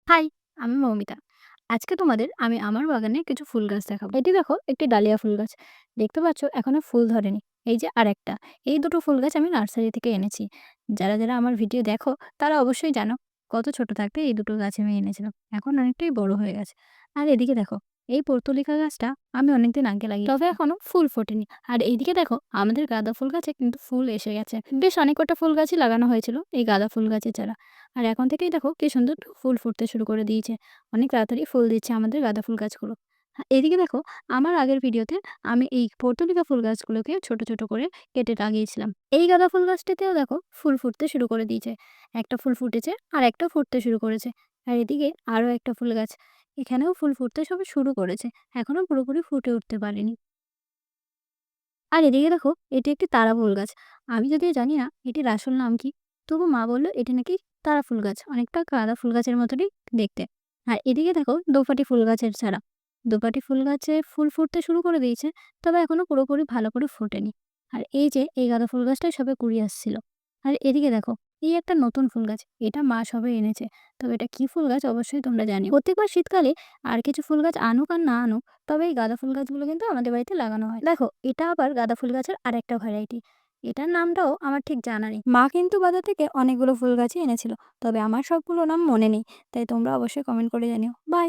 High, আমি মৌমিতা। আজকে তোমাদের আমি আমার বাগানে কিছু ফুল গাছ দেখাবো। এটি দেখো একটি ডালিয়া ফুল গাছ। দেখতে পাচ্ছ এখনো ফুল ধরেনি। এই যে আরেকটা। এই দুটো ফুল গাছ আমি নার্সারি থেকে এনেছি। যারা আমার ভিডিও দেখো তারা অবশ্যই জানো কত ছোট থাকতে এই দুটো গাছ আমি এনেছিলাম। এখন অনেকটাই বড় হয়ে গেছে। আর এদিকে দেখো এই পর্তুলিকা গাছটা আমি অনেকদিন আগে লাগিয়ে তবে এখনো ফুল ফোটেনি। আর এইদিকে দেখো আমাদের গাঁদা ফুল গাছে কিন্তু ফুল এসে গেছে। বেশ অনেক কটা ফুল গাছই লাগানো হয়েছিল এই গাঁদা ফুল গাছের চারা। আর এখন থেকেই দেখো কি সুন্দর ফুল ফুটতে শুরু করে দিয়েছে। অনেক তাড়াতাড়ি ফুল দিচ্ছে আমাদের গাঁদা ফুল গাছগুলো। এদিকে দেখো আমার আগের ভিডিওতে আমি এই পর্তুলিকা ফুল গাছগুলোকে ছোট ছোট করে কেটে লাগিয়েছিলাম। এই গাঁদা ফুল গাছটিতেও দেখো ফুল ফুটতে শুরু করে দিয়েছে। একটা ফুল ফুটেছে আর একটা ফুটতে শুরু করেছে। আর এদিকে আরও একটা ফুল গাছ, এখানেও ফুল ফুটতে সবে শুরু করেছে, এখনো পুরোপুরি ফুটে উঠতে পারেনি। আর এদিকে দেখো এটি একটি তারা ফুল গাছ। আমি যদিও জানি না এটির আসল নাম কি, তবু মা বলল এটি নাকি তারা ফুল গাছ, অনেকটা গাঁদা ফুল গাছের মতনই দেখতে। আর এদিকে দেখো দোপাটি ফুল গাছের চারা। দোপাটি ফুল গাছে ফুল ফুটতে শুরু করে দিয়েছে, তবে এখনো পুরোপুরি ভালো করে ফোটেনি। আর এই যে এই গাঁদা ফুল গাছটাই সবে কুড়ি আসছিল। আর এদিকে দেখো এই একটা নতুন ফুল গাছ, এটা মা সবে এনেছে। তবে এটা কি ফুল গাছ অবশ্যই তোমরা জানিও। প্রত্যেকবার শীতকালে আর কিছু ফুল গাছ আনুক আর না আনুক, তবে এই গাঁদা ফুল গাছগুলো কিন্তু আমাদের বাড়িতে লাগানো হয়। দেখো এটা আবার গাঁদা ফুল গাছের আরেকটা ভ্যারাইটি। এটার নামটাও আমার ঠিক জানা নেই। মা কিন্তু বাজার থেকে অনেকগুলো ফুল গাছই এনেছিল, তবে আমার সবগুলো নাম মনে নেই। তাই তোমরা অবশ্যই কমেন্ট করে জানিও। বাই।